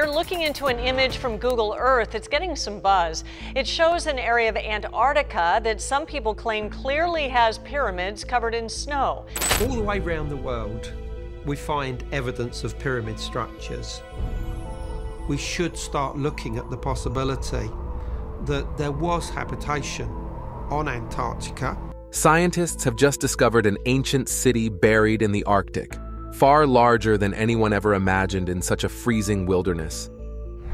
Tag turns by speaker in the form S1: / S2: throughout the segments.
S1: we're looking into an image from Google Earth that's getting some buzz. It shows an area of Antarctica that some people claim clearly has pyramids covered in snow.
S2: All the way around the world, we find evidence of pyramid structures. We should start looking at the possibility that there was habitation on Antarctica.
S3: Scientists have just discovered an ancient city buried in the Arctic, far larger than anyone ever imagined in such a freezing wilderness.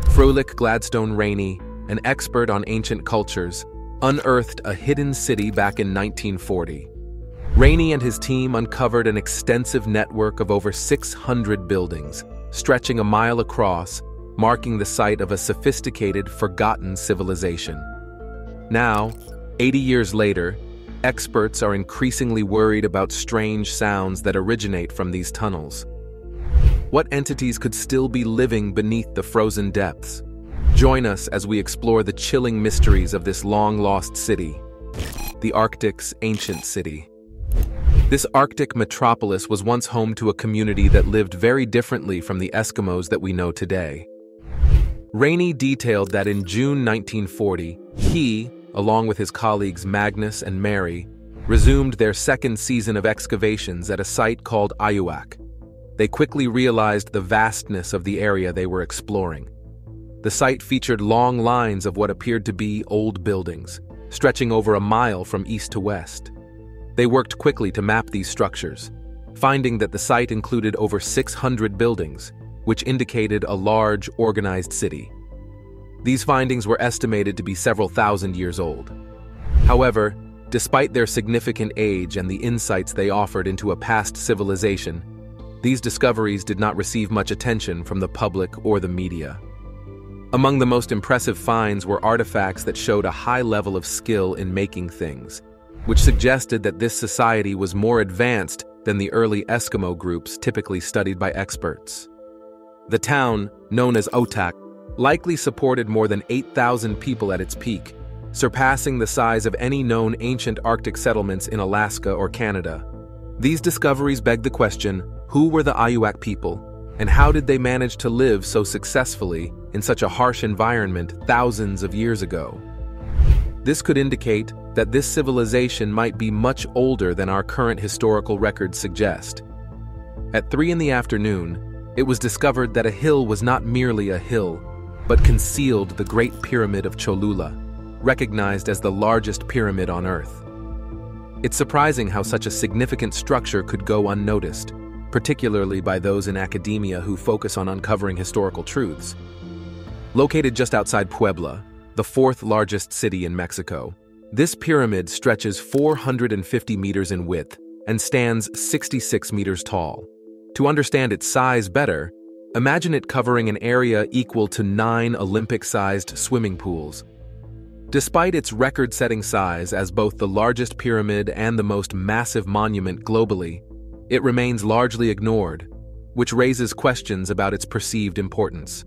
S3: Froelich Gladstone Rainey, an expert on ancient cultures, unearthed a hidden city back in 1940. Rainey and his team uncovered an extensive network of over 600 buildings, stretching a mile across, marking the site of a sophisticated, forgotten civilization. Now, 80 years later, experts are increasingly worried about strange sounds that originate from these tunnels. What entities could still be living beneath the frozen depths? Join us as we explore the chilling mysteries of this long-lost city, the Arctic's ancient city. This Arctic metropolis was once home to a community that lived very differently from the Eskimos that we know today. Rainey detailed that in June 1940, he, along with his colleagues Magnus and Mary, resumed their second season of excavations at a site called Ayuak. They quickly realized the vastness of the area they were exploring. The site featured long lines of what appeared to be old buildings, stretching over a mile from east to west. They worked quickly to map these structures, finding that the site included over 600 buildings, which indicated a large, organized city. These findings were estimated to be several thousand years old. However, despite their significant age and the insights they offered into a past civilization, these discoveries did not receive much attention from the public or the media. Among the most impressive finds were artifacts that showed a high level of skill in making things, which suggested that this society was more advanced than the early Eskimo groups typically studied by experts. The town, known as Otak, likely supported more than 8,000 people at its peak, surpassing the size of any known ancient Arctic settlements in Alaska or Canada. These discoveries beg the question, who were the Ayuak people, and how did they manage to live so successfully in such a harsh environment thousands of years ago? This could indicate that this civilization might be much older than our current historical records suggest. At 3 in the afternoon, it was discovered that a hill was not merely a hill, but concealed the Great Pyramid of Cholula, recognized as the largest pyramid on Earth. It's surprising how such a significant structure could go unnoticed, particularly by those in academia who focus on uncovering historical truths. Located just outside Puebla, the 4th largest city in Mexico, this pyramid stretches 450 meters in width and stands 66 meters tall. To understand its size better, imagine it covering an area equal to 9 Olympic-sized swimming pools. Despite its record-setting size as both the largest pyramid and the most massive monument globally, it remains largely ignored, which raises questions about its perceived importance.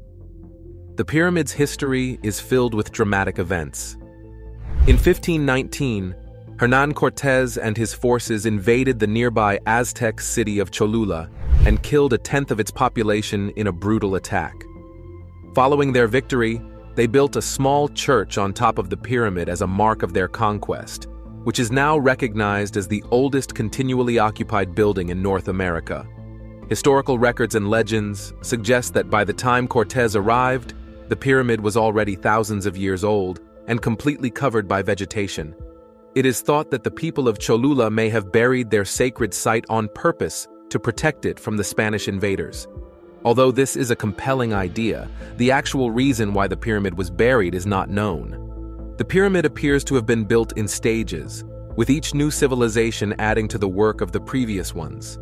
S3: The pyramid's history is filled with dramatic events. In 1519, Hernán Cortés and his forces invaded the nearby Aztec city of Cholula and killed 1/10 of its population in a brutal attack. Following their victory, they built a small church on top of the pyramid as a mark of their conquest, which is now recognized as the oldest continually occupied building in North America. Historical records and legends suggest that by the time Cortés arrived, the pyramid was already thousands of years old and completely covered by vegetation. It is thought that the people of Cholula may have buried their sacred site on purpose to protect it from the Spanish invaders. Although this is a compelling idea, the actual reason why the pyramid was buried is not known. The pyramid appears to have been built in stages, with each new civilization adding to the work of the previous ones.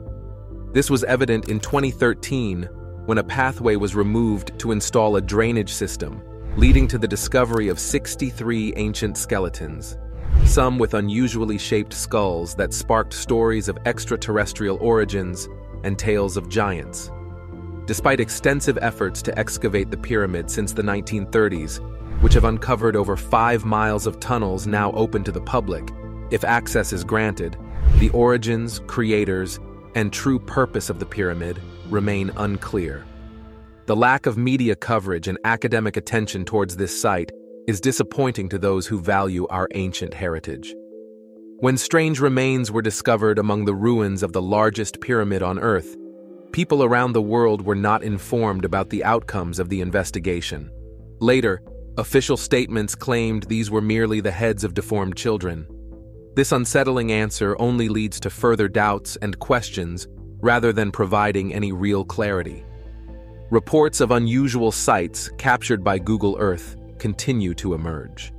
S3: This was evident in 2013 when a pathway was removed to install a drainage system, leading to the discovery of 63 ancient skeletons, some with unusually shaped skulls that sparked stories of extraterrestrial origins and tales of giants. Despite extensive efforts to excavate the pyramid since the 1930s, which have uncovered over 5 miles of tunnels now open to the public, if access is granted, the origins, creators, and true purpose of the pyramid remain unclear. The lack of media coverage and academic attention towards this site is disappointing to those who value our ancient heritage. When strange remains were discovered among the ruins of the largest pyramid on Earth, people around the world were not informed about the outcomes of the investigation. Later, official statements claimed these were merely the heads of deformed children. This unsettling answer only leads to further doubts and questions rather than providing any real clarity. Reports of unusual sights captured by Google Earth continue to emerge.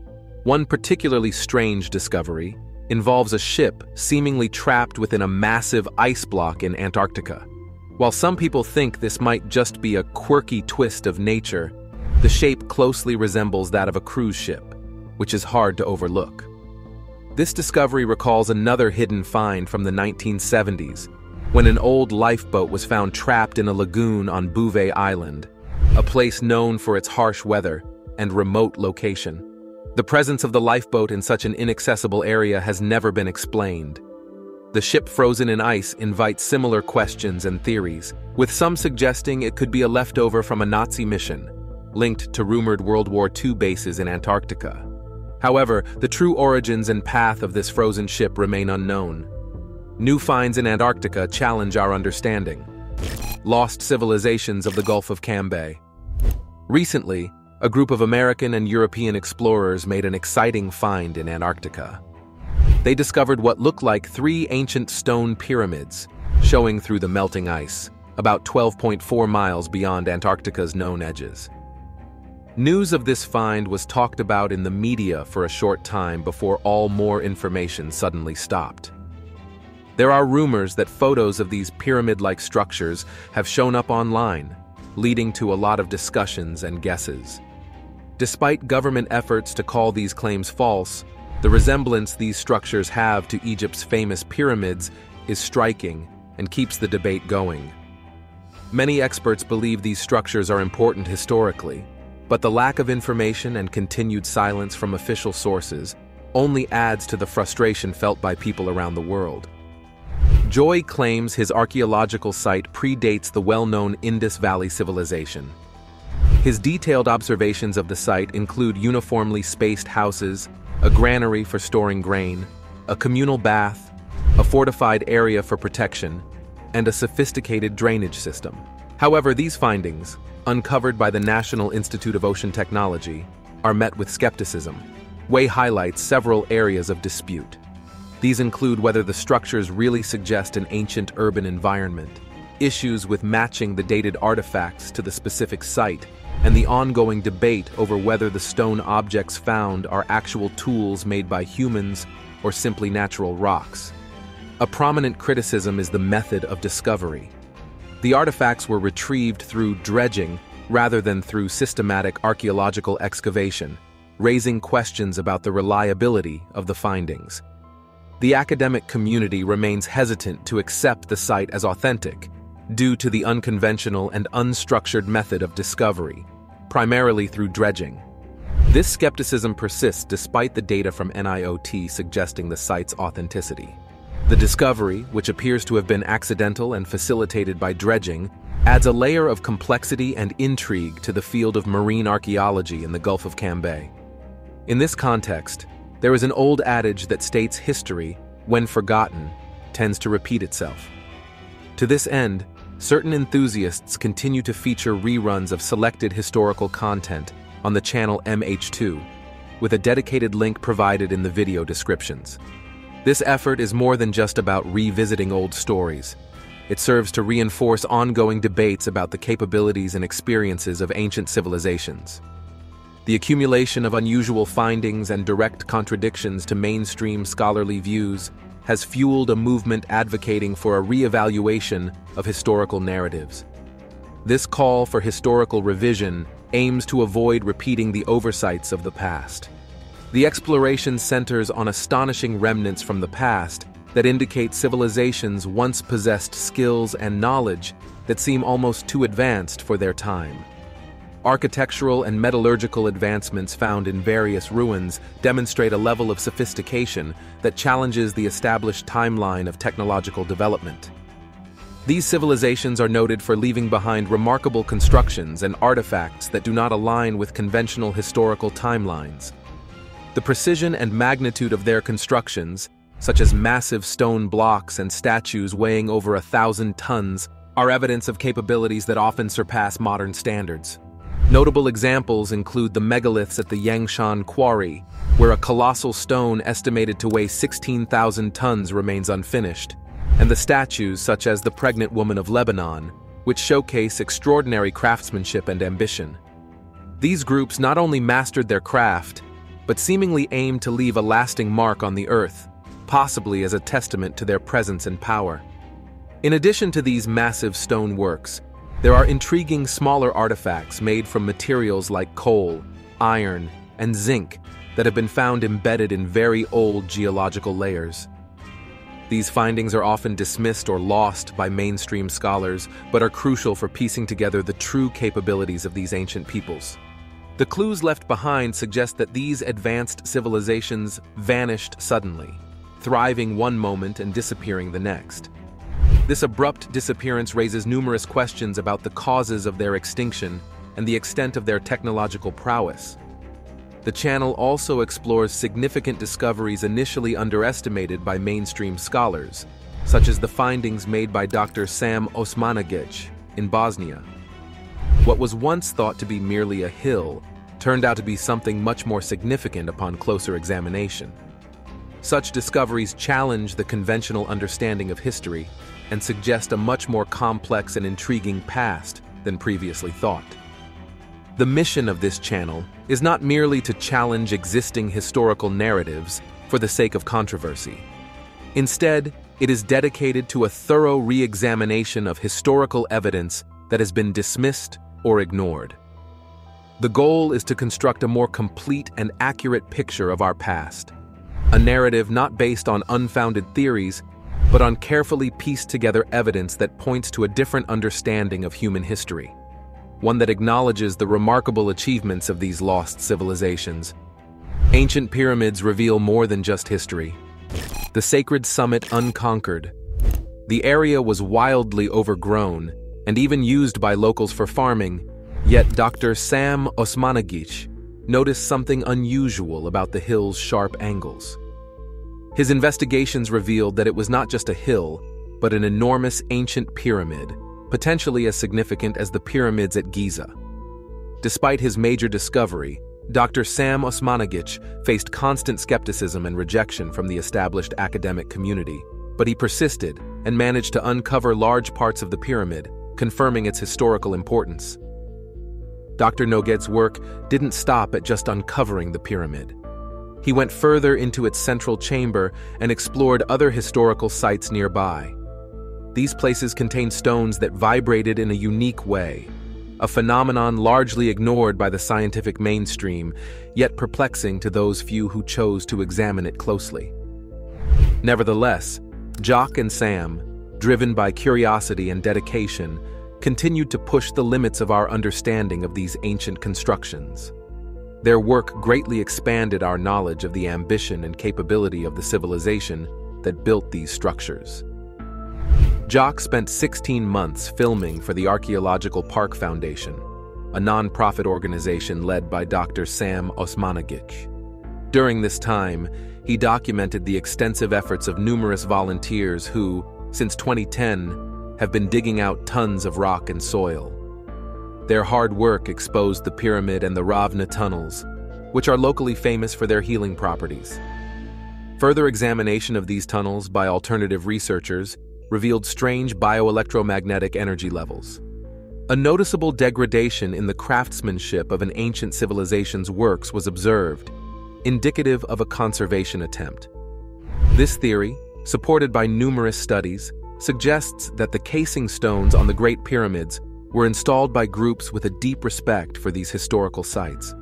S3: One particularly strange discovery involves a ship seemingly trapped within a massive ice block in Antarctica. While some people think this might just be a quirky twist of nature, the shape closely resembles that of a cruise ship, which is hard to overlook. This discovery recalls another hidden find from the 1970s, when an old lifeboat was found trapped in a lagoon on Bouvet Island, a place known for its harsh weather and remote location. The presence of the lifeboat in such an inaccessible area has never been explained. The ship frozen in ice invites similar questions and theories, with some suggesting it could be a leftover from a Nazi mission, linked to rumored World War II bases in Antarctica. However, the true origins and path of this frozen ship remain unknown. New finds in Antarctica challenge our understanding. Lost civilizations of the Gulf of Cambay. Recently, a group of American and European explorers made an exciting find in Antarctica. They discovered what looked like 3 ancient stone pyramids, showing through the melting ice, about 12.4 miles beyond Antarctica's known edges. News of this find was talked about in the media for a short time before all more information suddenly stopped. There are rumors that photos of these pyramid-like structures have shown up online, leading to a lot of discussions and guesses. Despite government efforts to call these claims false, the resemblance these structures have to Egypt's famous pyramids is striking and keeps the debate going. Many experts believe these structures are important historically, but the lack of information and continued silence from official sources only adds to the frustration felt by people around the world. Joy claims his archaeological site predates the well-known Indus Valley civilization. His detailed observations of the site include uniformly spaced houses, a granary for storing grain, a communal bath, a fortified area for protection, and a sophisticated drainage system. However, these findings, uncovered by the National Institute of Ocean Technology, are met with skepticism. Way highlights several areas of dispute. These include whether the structures really suggest an ancient urban environment, issues with matching the dated artifacts to the specific site, and the ongoing debate over whether the stone objects found are actual tools made by humans or simply natural rocks. A prominent criticism is the method of discovery. The artifacts were retrieved through dredging rather than through systematic archaeological excavation, raising questions about the reliability of the findings. The academic community remains hesitant to accept the site as authentic due to the unconventional and unstructured method of discovery, primarily through dredging. This skepticism persists despite the data from NIOT suggesting the site's authenticity. The discovery, which appears to have been accidental and facilitated by dredging, adds a layer of complexity and intrigue to the field of marine archaeology in the Gulf of Cambay. In this context, there is an old adage that states history, when forgotten, tends to repeat itself. To this end, certain enthusiasts continue to feature reruns of selected historical content on the channel MH2, with a dedicated link provided in the video descriptions. This effort is more than just about revisiting old stories. It serves to reinforce ongoing debates about the capabilities and experiences of ancient civilizations. The accumulation of unusual findings and direct contradictions to mainstream scholarly views has fueled a movement advocating for a reevaluation of historical narratives. This call for historical revision aims to avoid repeating the oversights of the past. The exploration centers on astonishing remnants from the past that indicate civilizations once possessed skills and knowledge that seem almost too advanced for their time. Architectural and metallurgical advancements found in various ruins demonstrate a level of sophistication that challenges the established timeline of technological development. These civilizations are noted for leaving behind remarkable constructions and artifacts that do not align with conventional historical timelines. The precision and magnitude of their constructions, such as massive stone blocks and statues weighing over 1,000 tons, are evidence of capabilities that often surpass modern standards. Notable examples include the megaliths at the Yangshan Quarry, where a colossal stone estimated to weigh 16,000 tons remains unfinished, and the statues such as the Pregnant Woman of Lebanon, which showcase extraordinary craftsmanship and ambition. These groups not only mastered their craft, but seemingly aimed to leave a lasting mark on the earth, possibly as a testament to their presence and power. In addition to these massive stone works, there are intriguing smaller artifacts made from materials like coal, iron, and zinc that have been found embedded in very old geological layers. These findings are often dismissed or lost by mainstream scholars, but are crucial for piecing together the true capabilities of these ancient peoples. The clues left behind suggest that these advanced civilizations vanished suddenly, thriving one moment and disappearing the next. This abrupt disappearance raises numerous questions about the causes of their extinction and the extent of their technological prowess. The channel also explores significant discoveries initially underestimated by mainstream scholars, such as the findings made by Dr. Sam Osmanagic in Bosnia. What was once thought to be merely a hill turned out to be something much more significant upon closer examination. Such discoveries challenge the conventional understanding of history and suggest a much more complex and intriguing past than previously thought. The mission of this channel is not merely to challenge existing historical narratives for the sake of controversy. Instead, it is dedicated to a thorough re-examination of historical evidence that has been dismissed or ignored. The goal is to construct a more complete and accurate picture of our past, a narrative not based on unfounded theories, but on carefully pieced together evidence that points to a different understanding of human history, one that acknowledges the remarkable achievements of these lost civilizations. Ancient pyramids reveal more than just history. The sacred summit unconquered. The area was wildly overgrown and even used by locals for farming, yet Dr. Sam Osmanagic noticed something unusual about the hill's sharp angles. His investigations revealed that it was not just a hill, but an enormous ancient pyramid, potentially as significant as the pyramids at Giza. Despite his major discovery, Dr. Sam Osmanagic faced constant skepticism and rejection from the established academic community, but he persisted and managed to uncover large parts of the pyramid, confirming its historical importance. Dr. Noged's work didn't stop at just uncovering the pyramid. He went further into its central chamber and explored other historical sites nearby. These places contained stones that vibrated in a unique way, a phenomenon largely ignored by the scientific mainstream, yet perplexing to those few who chose to examine it closely. Nevertheless, Jock and Sam, driven by curiosity and dedication, continued to push the limits of our understanding of these ancient constructions. Their work greatly expanded our knowledge of the ambition and capability of the civilization that built these structures. Jock spent 16 months filming for the Archaeological Park Foundation, a non-profit organization led by Dr. Sam Osmanagic. During this time, he documented the extensive efforts of numerous volunteers who, since 2010, have been digging out tons of rock and soil. Their hard work exposed the pyramid and the Ravna tunnels, which are locally famous for their healing properties. Further examination of these tunnels by alternative researchers revealed strange bioelectromagnetic energy levels. A noticeable degradation in the craftsmanship of an ancient civilization's works was observed, indicative of a conservation attempt. This theory, supported by numerous studies, suggests that the casing stones on the Great Pyramids were installed by groups with a deep respect for these historical sites.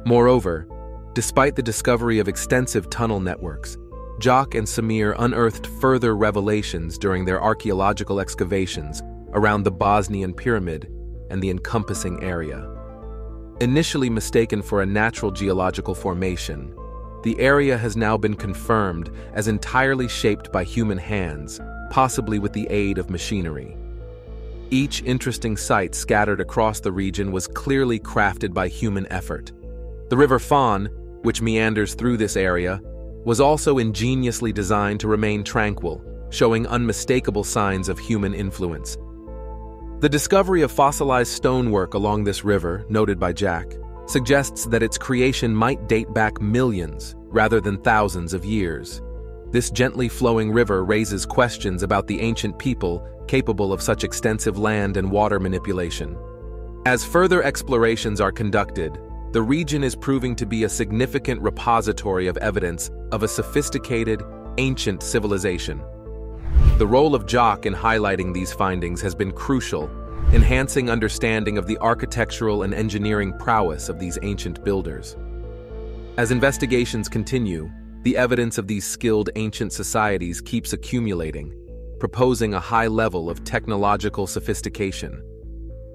S3: Moreover, despite the discovery of extensive tunnel networks, Jock and Samir unearthed further revelations during their archaeological excavations around the Bosnian pyramid and the encompassing area. Initially mistaken for a natural geological formation, the area has now been confirmed as entirely shaped by human hands, possibly with the aid of machinery. Each interesting site scattered across the region was clearly crafted by human effort. The River Fawn, which meanders through this area, was also ingeniously designed to remain tranquil, showing unmistakable signs of human influence. The discovery of fossilized stonework along this river, noted by Jack, suggests that its creation might date back millions rather than thousands of years. This gently flowing river raises questions about the ancient people capable of such extensive land and water manipulation. As further explorations are conducted, the region is proving to be a significant repository of evidence of a sophisticated, ancient civilization. The role of Jock in highlighting these findings has been crucial, enhancing understanding of the architectural and engineering prowess of these ancient builders. As investigations continue, the evidence of these skilled ancient societies keeps accumulating, proposing a high level of technological sophistication.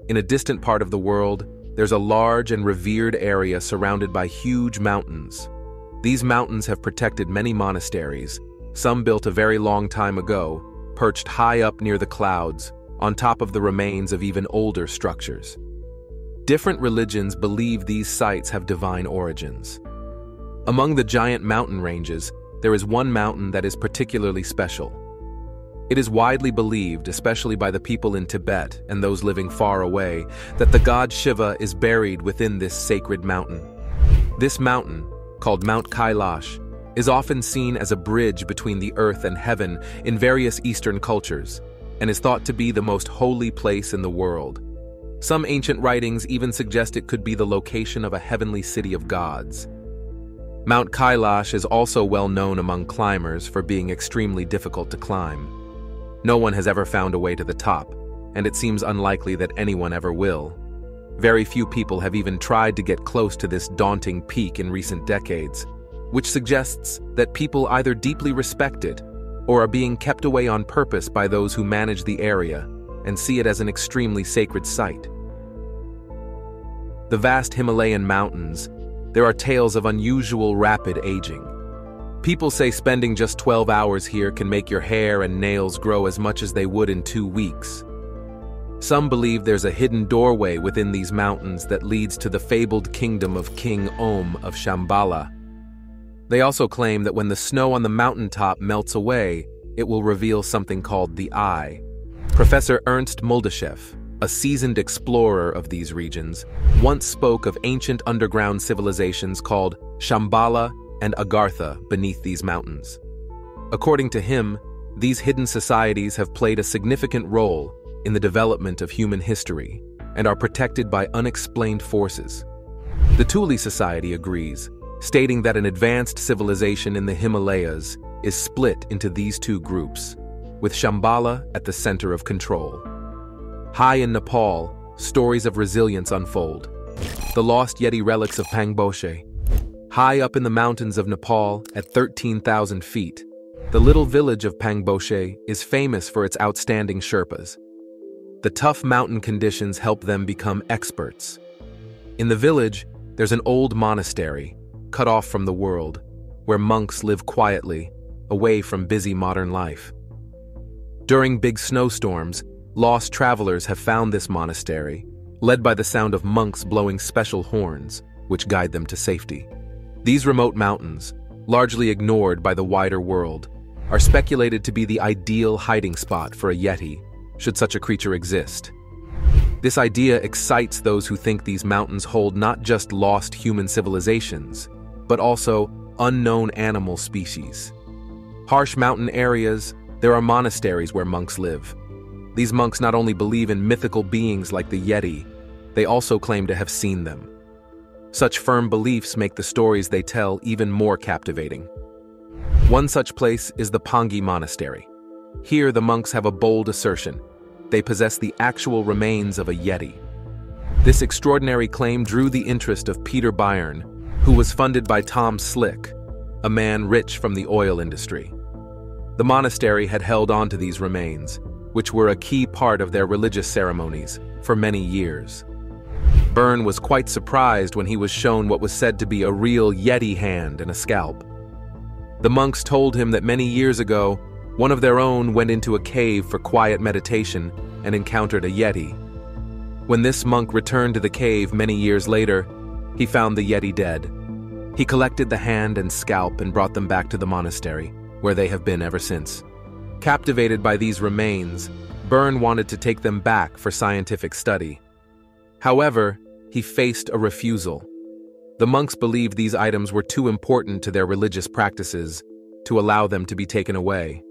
S3: In a distant part of the world, there's a large and revered area surrounded by huge mountains. These mountains have protected many monasteries, some built a very long time ago, perched high up near the clouds, on top of the remains of even older structures. Different religions believe these sites have divine origins. Among the giant mountain ranges, there is one mountain that is particularly special. It is widely believed, especially by the people in Tibet and those living far away, that the god Shiva is buried within this sacred mountain. This mountain, called Mount Kailash, is often seen as a bridge between the earth and heaven in various Eastern cultures, and is thought to be the most holy place in the world. Some ancient writings even suggest it could be the location of a heavenly city of gods. Mount Kailash is also well known among climbers for being extremely difficult to climb. No one has ever found a way to the top, and it seems unlikely that anyone ever will. Very few people have even tried to get close to this daunting peak in recent decades, which suggests that people either deeply respect it or are being kept away on purpose by those who manage the area and see it as an extremely sacred site. The vast Himalayan mountains, there are tales of unusual rapid aging. People say spending just 12 hours here can make your hair and nails grow as much as they would in 2 weeks. Some believe there's a hidden doorway within these mountains that leads to the fabled kingdom of King Om of Shambhala. They also claim that when the snow on the mountaintop melts away, it will reveal something called the Eye. Professor Ernst Muldashev, a seasoned explorer of these regions, once spoke of ancient underground civilizations called Shambhala and Agartha beneath these mountains. According to him, these hidden societies have played a significant role in the development of human history and are protected by unexplained forces. The Thule Society agrees, stating that an advanced civilization in the Himalayas is split into these two groups, with Shambhala at the center of control. High in Nepal, stories of resilience unfold. The lost Yeti relics of Pangboche. High up in the mountains of Nepal, at 13,000 feet, the little village of Pangboche is famous for its outstanding Sherpas. The tough mountain conditions help them become experts. In the village, there's an old monastery, cut off from the world, where monks live quietly, away from busy modern life. During big snowstorms, lost travelers have found this monastery, led by the sound of monks blowing special horns, which guide them to safety. These remote mountains, largely ignored by the wider world, are speculated to be the ideal hiding spot for a Yeti, should such a creature exist. This idea excites those who think these mountains hold not just lost human civilizations, but also unknown animal species. Harsh mountain areas, there are monasteries where monks live. These monks not only believe in mythical beings like the Yeti, they also claim to have seen them. Such firm beliefs make the stories they tell even more captivating. One such place is the Pangi Monastery. Here, the monks have a bold assertion. They possess the actual remains of a Yeti. This extraordinary claim drew the interest of Peter Byrne, who was funded by Tom Slick, a man rich from the oil industry. The monastery had held on to these remains, which were a key part of their religious ceremonies, for many years. Byrne was quite surprised when he was shown what was said to be a real Yeti hand and a scalp. The monks told him that many years ago, One of their own went into a cave for quiet meditation and encountered a Yeti. When this monk returned to the cave many years later, he found the Yeti dead. He collected the hand and scalp and brought them back to the monastery, where they have been ever since. Captivated by these remains, Byrne wanted to take them back for scientific study. However, he faced a refusal. The monks believed these items were too important to their religious practices to allow them to be taken away.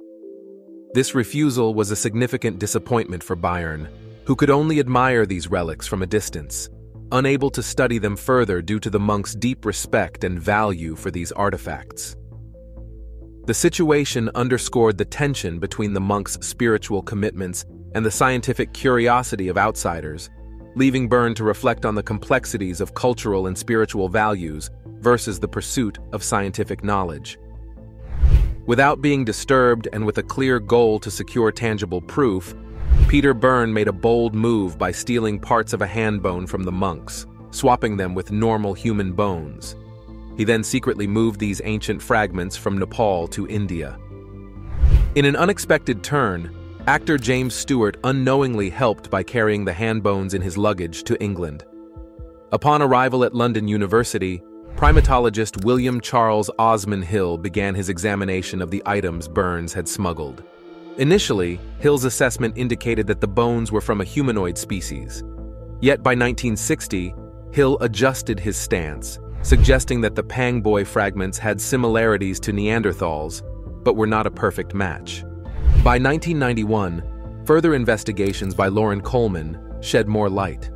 S3: This refusal was a significant disappointment for Byrne, who could only admire these relics from a distance, unable to study them further due to the monks' deep respect and value for these artifacts. The situation underscored the tension between the monks' spiritual commitments and the scientific curiosity of outsiders, leaving Byrne to reflect on the complexities of cultural and spiritual values versus the pursuit of scientific knowledge. Without being disturbed and with a clear goal to secure tangible proof, Peter Byrne made a bold move by stealing parts of a hand bone from the monks, swapping them with normal human bones. He then secretly moved these ancient fragments from Nepal to India. In an unexpected turn, actor James Stewart unknowingly helped by carrying the hand bones in his luggage to England. Upon arrival at London University, primatologist William Charles Osman Hill began his examination of the items Byrne had smuggled. Initially, Hill's assessment indicated that the bones were from a humanoid species. Yet by 1960, Hill adjusted his stance, suggesting that the Pangboy fragments had similarities to Neanderthals, but were not a perfect match. By 1991, further investigations by Loren Coleman shed more light.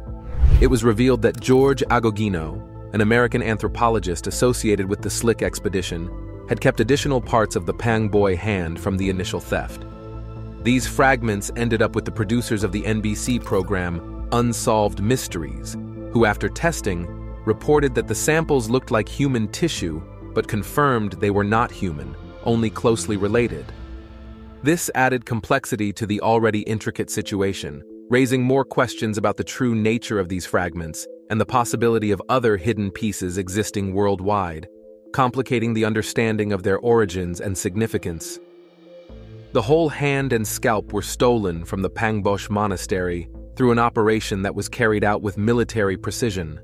S3: It was revealed that George Agogino, an American anthropologist associated with the Slick expedition, had kept additional parts of the Pangboy hand from the initial theft. These fragments ended up with the producers of the NBC program Unsolved Mysteries, who after testing, reported that the samples looked like human tissue, but confirmed they were not human, only closely related. This added complexity to the already intricate situation, raising more questions about the true nature of these fragments and the possibility of other hidden pieces existing worldwide, complicating the understanding of their origins and significance. The whole hand and scalp were stolen from the Pangbosh monastery through an operation that was carried out with military precision.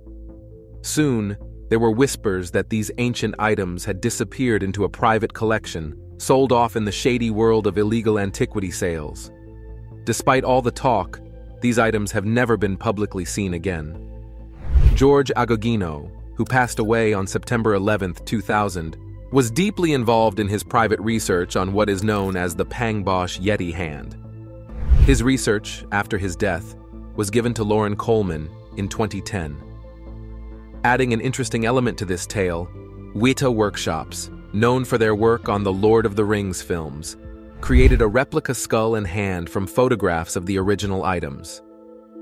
S3: Soon, there were whispers that these ancient items had disappeared into a private collection, sold off in the shady world of illegal antiquity sales. Despite all the talk, these items have never been publicly seen again. George Agogino, who passed away on September 11, 2000, was deeply involved in his private research on what is known as the Pangbosh Yeti hand. His research, after his death, was given to Loren Coleman in 2010. Adding an interesting element to this tale, Weta Workshops, known for their work on the Lord of the Rings films, created a replica skull and hand from photographs of the original items.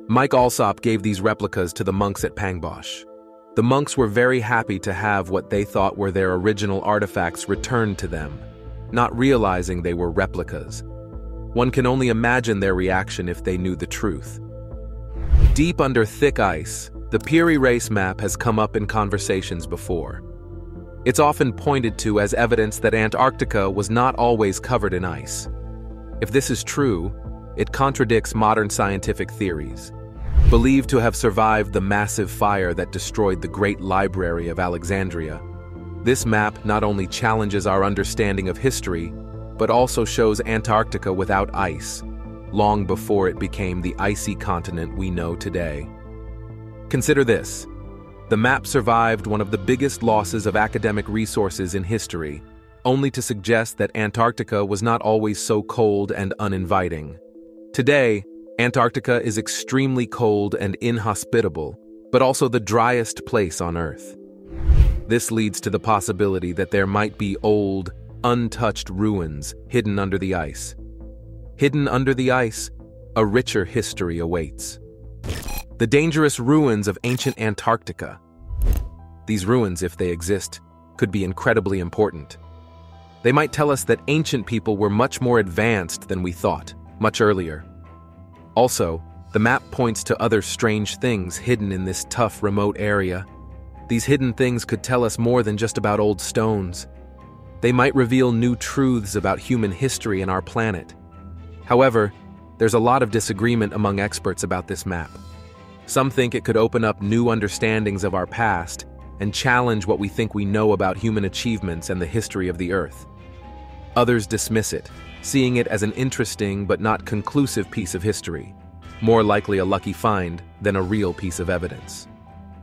S3: Mike Alsop gave these replicas to the monks at Pangbosh. The monks were very happy to have what they thought were their original artifacts returned to them, not realizing they were replicas. One can only imagine their reaction if they knew the truth. Deep under thick ice, the Peary Race map has come up in conversations before. It's often pointed to as evidence that Antarctica was not always covered in ice. If this is true, it contradicts modern scientific theories. Believed to have survived the massive fire that destroyed the Great Library of Alexandria, this map not only challenges our understanding of history, but also shows Antarctica without ice, long before it became the icy continent we know today. Consider this. The map survived one of the biggest losses of academic resources in history, only to suggest that Antarctica was not always so cold and uninviting. Today, Antarctica is extremely cold and inhospitable, but also the driest place on Earth. This leads to the possibility that there might be old, untouched ruins hidden under the ice. Hidden under the ice, a richer history awaits. The dangerous ruins of ancient Antarctica. These ruins, if they exist, could be incredibly important. They might tell us that ancient people were much more advanced than we thought, much earlier. Also, the map points to other strange things hidden in this tough, remote area. These hidden things could tell us more than just about old stones. They might reveal new truths about human history and our planet. However, there's a lot of disagreement among experts about this map. Some think it could open up new understandings of our past and challenge what we think we know about human achievements and the history of the Earth. Others dismiss it, seeing it as an interesting but not conclusive piece of history, more likely a lucky find than a real piece of evidence.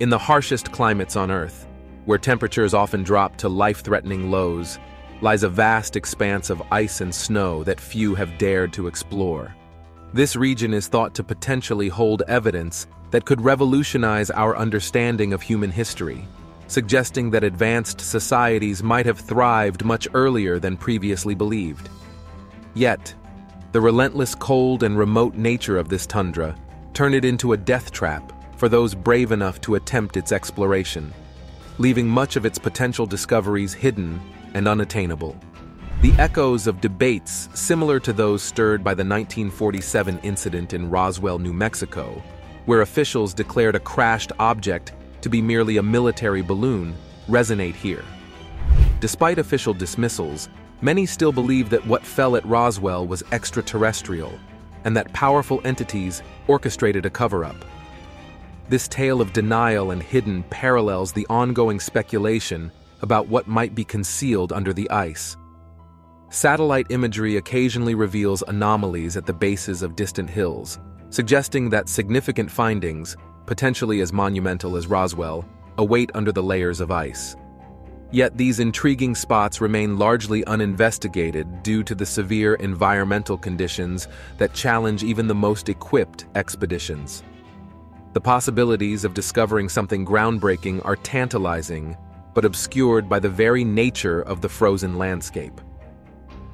S3: In the harshest climates on Earth, where temperatures often drop to life-threatening lows, lies a vast expanse of ice and snow that few have dared to explore. This region is thought to potentially hold evidence that could revolutionize our understanding of human history, suggesting that advanced societies might have thrived much earlier than previously believed. Yet, the relentless cold and remote nature of this tundra turn it into a death trap for those brave enough to attempt its exploration, leaving much of its potential discoveries hidden and unattainable. The echoes of debates similar to those stirred by the 1947 incident in Roswell, New Mexico, where officials declared a crashed object to be merely a military balloon, resonate here. Despite official dismissals, many still believe that what fell at Roswell was extraterrestrial, and that powerful entities orchestrated a cover-up. This tale of denial and hidden parallels the ongoing speculation about what might be concealed under the ice. Satellite imagery occasionally reveals anomalies at the bases of distant hills, suggesting that significant findings, potentially as monumental as Roswell, await under the layers of ice. Yet these intriguing spots remain largely uninvestigated due to the severe environmental conditions that challenge even the most equipped expeditions. The possibilities of discovering something groundbreaking are tantalizing, but obscured by the very nature of the frozen landscape.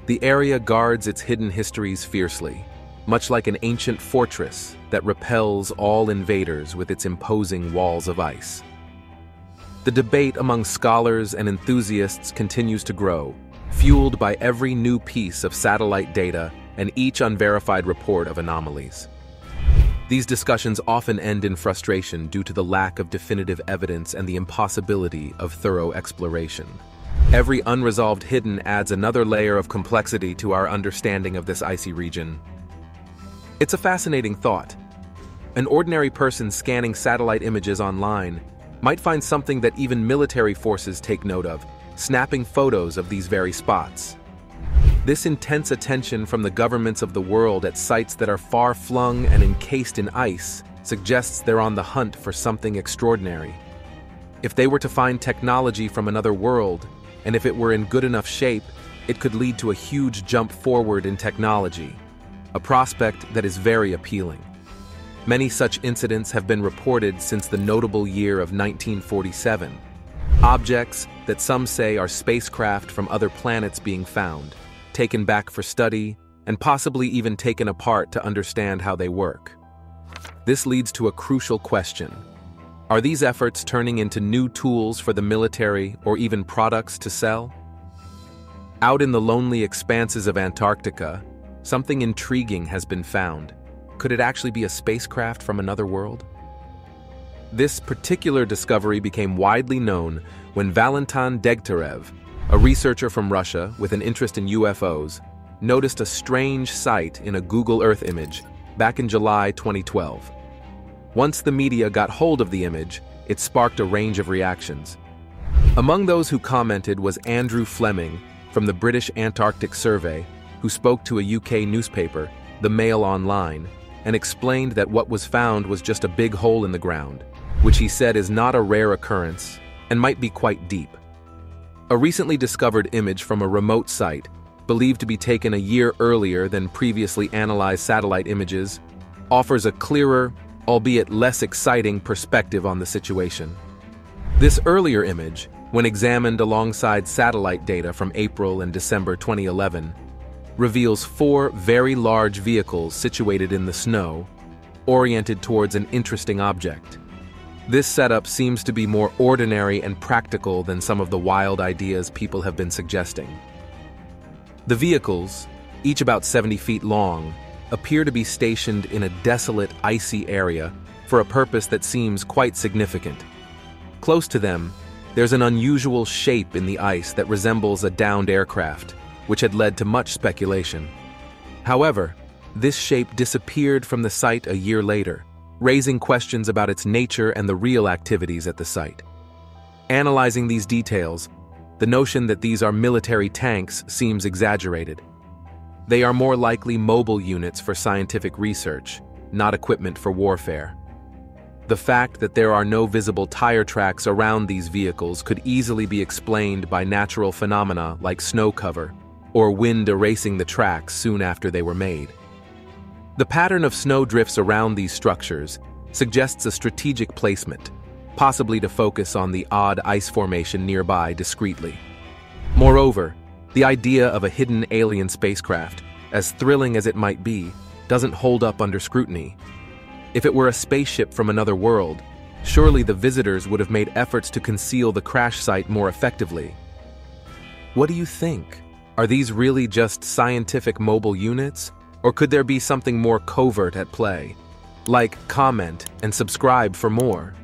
S3: The area guards its hidden histories fiercely, much like an ancient fortress that repels all invaders with its imposing walls of ice. The debate among scholars and enthusiasts continues to grow, fueled by every new piece of satellite data and each unverified report of anomalies. These discussions often end in frustration due to the lack of definitive evidence and the impossibility of thorough exploration. Every unresolved hidden adds another layer of complexity to our understanding of this icy region. It's a fascinating thought. An ordinary person scanning satellite images online might find something that even military forces take note of, snapping photos of these very spots. This intense attention from the governments of the world at sites that are far-flung and encased in ice suggests they're on the hunt for something extraordinary. If they were to find technology from another world, and if it were in good enough shape, it could lead to a huge jump forward in technology, a prospect that is very appealing. Many such incidents have been reported since the notable year of 1947. Objects that some say are spacecraft from other planets being found, taken back for study, and possibly even taken apart to understand how they work. This leads to a crucial question. Are these efforts turning into new tools for the military or even products to sell? Out in the lonely expanses of Antarctica, something intriguing has been found. Could it actually be a spacecraft from another world? This particular discovery became widely known when Valentin Degtyarev, a researcher from Russia with an interest in UFOs, noticed a strange sight in a Google Earth image back in July 2012. Once the media got hold of the image, it sparked a range of reactions. Among those who commented was Andrew Fleming from the British Antarctic Survey, who spoke to a UK newspaper, The Mail Online, and explained that what was found was just a big hole in the ground, which he said is not a rare occurrence and might be quite deep. A recently discovered image from a remote site, believed to be taken a year earlier than previously analyzed satellite images, offers a clearer, albeit less exciting perspective on the situation. This earlier image, when examined alongside satellite data from April and December 2011, reveals 4 very large vehicles situated in the snow, oriented towards an interesting object. This setup seems to be more ordinary and practical than some of the wild ideas people have been suggesting. The vehicles, each about 70 feet long, appear to be stationed in a desolate, icy area for a purpose that seems quite significant. Close to them, There's an unusual shape in the ice that resembles a downed aircraft, which had led to much speculation. However, this shape disappeared from the site a year later, raising questions about its nature and the real activities at the site. Analyzing these details, the notion that these are military tanks seems exaggerated. They are more likely mobile units for scientific research, not equipment for warfare. The fact that there are no visible tire tracks around these vehicles could easily be explained by natural phenomena like snow cover or wind erasing the tracks soon after they were made. The pattern of snow drifts around these structures suggests a strategic placement, possibly to focus on the odd ice formation nearby discreetly. Moreover, the idea of a hidden alien spacecraft, as thrilling as it might be, doesn't hold up under scrutiny. If it were a spaceship from another world, surely the visitors would have made efforts to conceal the crash site more effectively. What do you think? Are these really just scientific mobile units, or could there be something more covert at play? Like, comment, and subscribe for more.